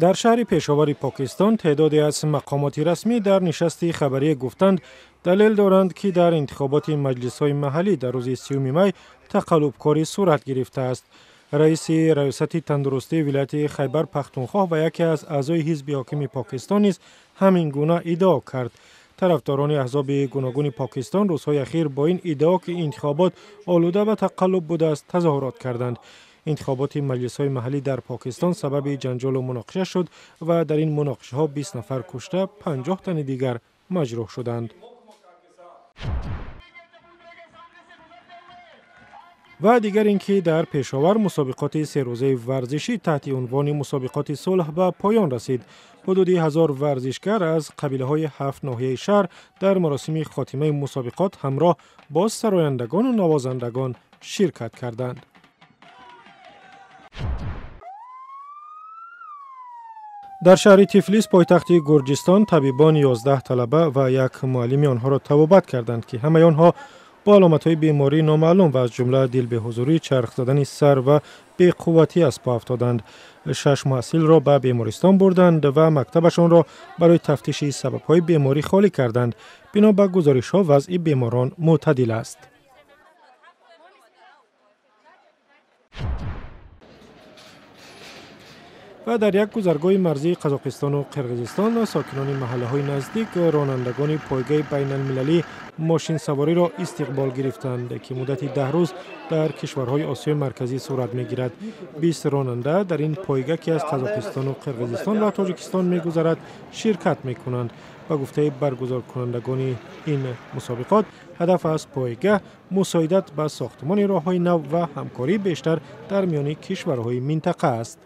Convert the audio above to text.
در شهر پشاور پاکستان تعدادی از مقامات رسمی در نشست خبری گفتند دلیل دارند که در انتخابات مجلس‌های محلی در روز 30 می تقلب‌کاری صورت گرفته است. رئیس ریاست تندرستی ولایت خیبر پختونخوا و یکی از اعضای حزب حاکم پاکستان نیز همین گونه ادعا کرد. طرفداران احزاب گوناگون پاکستان روزهای اخیر با این ادعا که انتخابات آلوده و تقلب بوده است تظاهرات کردند. انتخابات مجلس‌های محلی در پاکستان سبب جنجال و مناقشه شد و در این مناقشه‌ها 20 نفر کشته 50 تن دیگر مجروح شدند. و دیگر اینکه در پشاور مسابقات 3 روزه ورزشی تحت عنوان مسابقات صلح به پایان رسید. حدود 1000 ورزشگر از قبیله‌های 7 ناحیه شهر در مراسم خاتمه مسابقات همراه با سرایندگان و نوازندگان شرکت کردند. در شهر تیفلیس پایتخت گرجستان طبیبان 11 طلبه و یک معلم آنها را طبابت کردند که همه آنها با علامت‌های بماری نامعلوم و از جمله دل به حضوری، چرخ زدن سر و بی‌قوتی از پا افتادند. 6 محصل را به بیمارستان بردند و مکتبشان را برای تفتیش سبب‌های بیماری خالی کردند. بنا به گزارش‌ها وضع بیماران معتدل است. و در یک گذرگاه مرزی قزاقستان و قرقیزستان ساکنان محله‌های نزدیک رانندگان پایگای بین المللی ماشین سواری را استقبال گرفتند که مدت 10 روز در کشورهای آسیای مرکزی صورت می‌گیرد. 20 راننده در این پایگاه که از قزاقستان و قرقیزستان و تاجیکستان می‌گذرد شرکت می‌کنند. با گفته برگزار کنندگان این مسابقات هدف از پایگاه مساعدت به ساختمان راه‌های نو و همکاری بیشتر در میان کشورهای منطقه است.